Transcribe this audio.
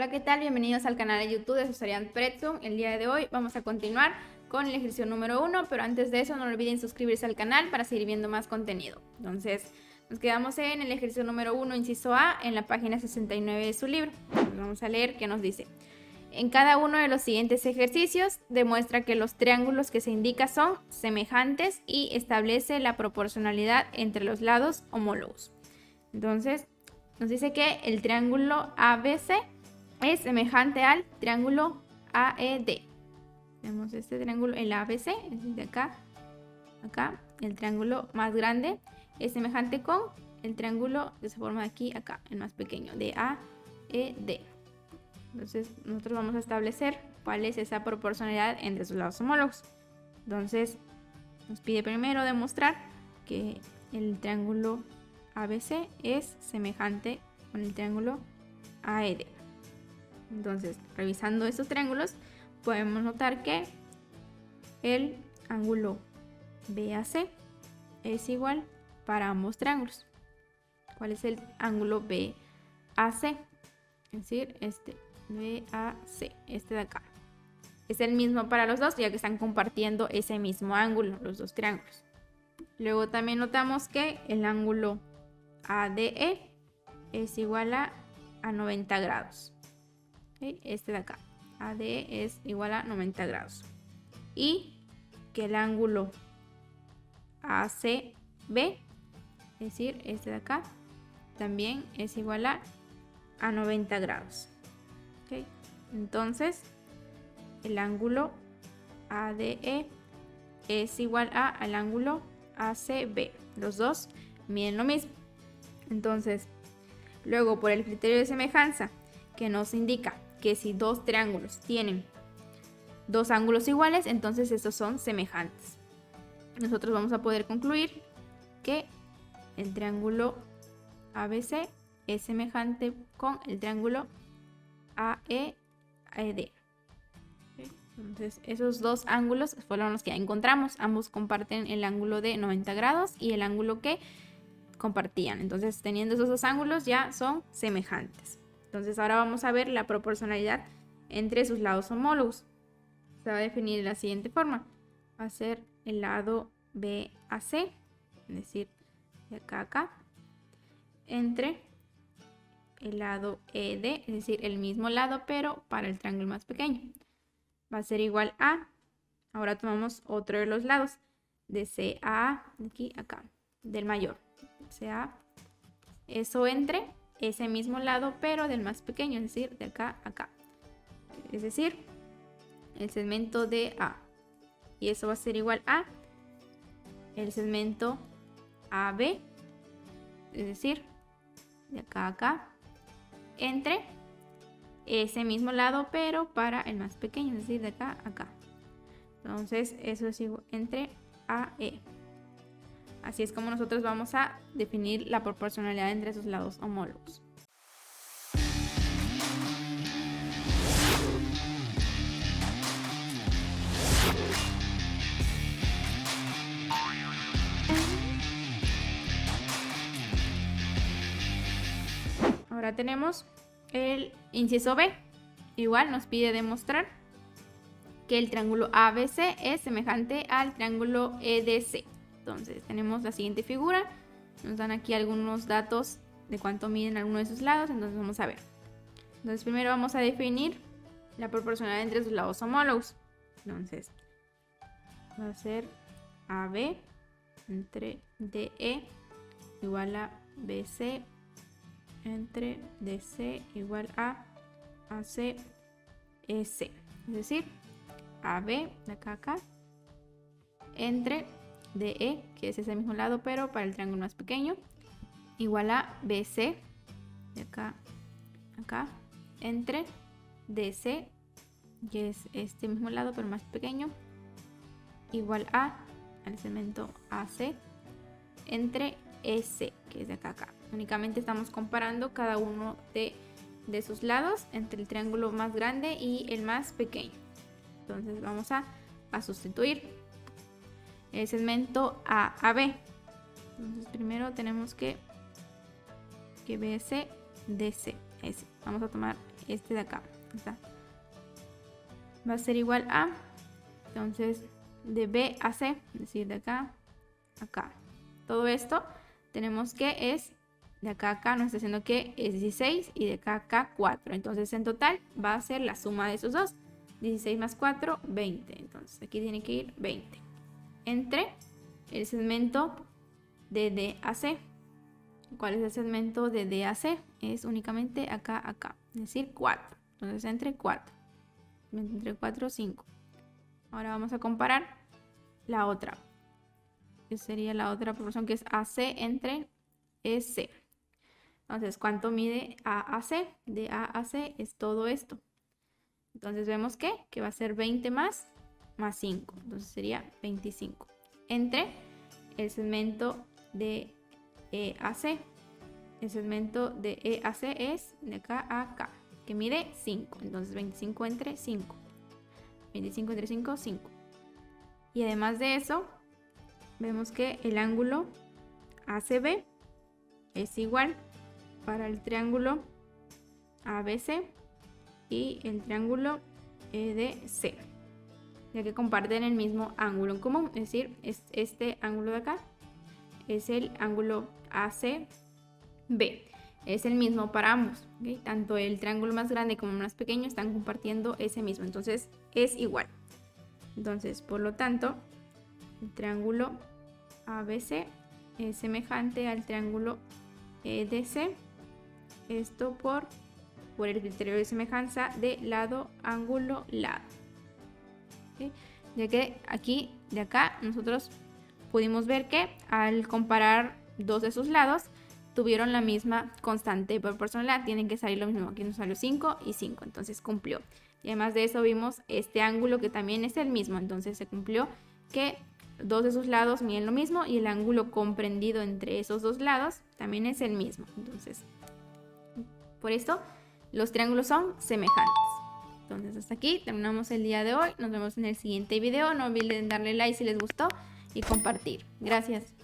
Hola, ¿qué tal? Bienvenidos al canal de YouTube de Susarian Pretsun. El día de hoy vamos a continuar con el ejercicio número 1, pero antes de eso no olviden suscribirse al canal para seguir viendo más contenido. Entonces, nos quedamos en el ejercicio número 1, inciso A, en la página 69 de su libro. Vamos a leer qué nos dice. En cada uno de los siguientes ejercicios demuestra que los triángulos que se indican son semejantes y establece la proporcionalidad entre los lados homólogos. Entonces, nos dice que el triángulo ABC es semejante al triángulo AED. Tenemos este triángulo, el ABC, es de acá, acá. El triángulo más grande es semejante con el triángulo de esa forma de aquí, acá, el más pequeño, de AED. Entonces, nosotros vamos a establecer cuál es esa proporcionalidad entre sus lados homólogos. Entonces, nos pide primero demostrar que el triángulo ABC es semejante con el triángulo AED. Entonces, revisando estos triángulos, podemos notar que el ángulo BAC es igual para ambos triángulos. ¿Cuál es el ángulo BAC? Es decir, este BAC, este de acá. Es el mismo para los dos, ya que están compartiendo ese mismo ángulo, los dos triángulos. Luego también notamos que el ángulo ADE es igual a 90 grados. ¿Okay? Este de acá, ADE es igual a 90 grados. Y que el ángulo ACB, es decir, este de acá, también es igual a 90 grados. ¿Okay? Entonces, el ángulo ADE es igual al ángulo ACB. Los dos miden lo mismo. Entonces, luego por el criterio de semejanza, que nos indica que si dos triángulos tienen dos ángulos iguales, entonces estos son semejantes. Nosotros vamos a poder concluir que el triángulo ABC es semejante con el triángulo AED. Entonces, esos dos ángulos fueron los que ya encontramos. Ambos comparten el ángulo de 90 grados y el ángulo que compartían. Entonces, teniendo esos dos ángulos ya son semejantes. Entonces, ahora vamos a ver la proporcionalidad entre sus lados homólogos. Se va a definir de la siguiente forma. Va a ser el lado BAC, es decir, de acá a acá, entre el lado ED, es decir, el mismo lado, pero para el triángulo más pequeño. Va a ser igual a, ahora tomamos otro de los lados, de CA, de aquí a acá, del mayor. CA, eso entre ese mismo lado, pero del más pequeño, es decir, de acá a acá. Es decir, el segmento de A. Y eso va a ser igual a el segmento AB, es decir, de acá a acá, entre ese mismo lado, pero para el más pequeño, es decir, de acá a acá. Entonces, eso es igual entre AE. Así es como nosotros vamos a definir la proporcionalidad entre sus lados homólogos. Ahora tenemos el inciso B. Igual nos pide demostrar que el triángulo ABC es semejante al triángulo EDC. Entonces tenemos la siguiente figura. Nos dan aquí algunos datos de cuánto miden algunos de sus lados. Entonces vamos a ver. Entonces primero vamos a definir la proporcionalidad entre sus lados homólogos. Entonces va a ser AB entre DE igual a BC entre DC igual a AC EC. Es decir, AB de acá a acá entre DE, que es ese mismo lado pero para el triángulo más pequeño, igual a BC de acá a acá entre DC, que es este mismo lado pero más pequeño, igual a al segmento AC entre EC, que es de acá a acá. Únicamente estamos comparando cada uno de sus lados entre el triángulo más grande y el más pequeño. Entonces vamos a sustituir el segmento AB. Entonces primero tenemos que BC DC. Ese. Vamos a tomar este de acá. Está. Va a ser igual a, entonces, de B a C, es decir, de acá a acá. Todo esto tenemos que es de acá a acá, nos está diciendo que es 16 y de acá a acá 4. Entonces, en total va a ser la suma de esos dos. 16 más 4, 20. Entonces, aquí tiene que ir 20. Entre el segmento de D a C. ¿Cuál es el segmento de D a C? Es únicamente acá, acá. Es decir, 4. Entonces, entre 4. Entre 4, 5. Ahora vamos a comparar la otra. Que sería la otra proporción que es AC entre EC. Entonces, ¿cuánto mide AAC? De AAC es todo esto. Entonces vemos que va a ser 20 más 5. Entonces sería 25. Entre el segmento de EAC. El segmento de EAC es de acá a acá, que mide 5. Entonces 25 entre 5. 25 entre 5, 5. Y además de eso, vemos que el ángulo ACB es igual para el triángulo ABC y el triángulo EDC, ya que comparten el mismo ángulo en común, es decir, este ángulo de acá es el ángulo ACB, es el mismo para ambos, ¿okay? Tanto el triángulo más grande como el más pequeño están compartiendo ese mismo, entonces es igual. Entonces, por lo tanto, el triángulo ABC es semejante al triángulo EDC, esto por el criterio de semejanza de lado, ángulo, lado. ¿Okay? Ya que aquí, de acá, nosotros pudimos ver que al comparar dos de sus lados, tuvieron la misma constante de proporcionalidad. Tienen que salir lo mismo. Aquí nos salió 5 y 5, entonces cumplió. Y además de eso vimos este ángulo que también es el mismo, entonces se cumplió que dos de sus lados miden lo mismo y el ángulo comprendido entre esos dos lados también es el mismo. Entonces, por esto los triángulos son semejantes. Entonces hasta aquí terminamos el día de hoy. Nos vemos en el siguiente video. No olviden darle like si les gustó y compartir. Gracias.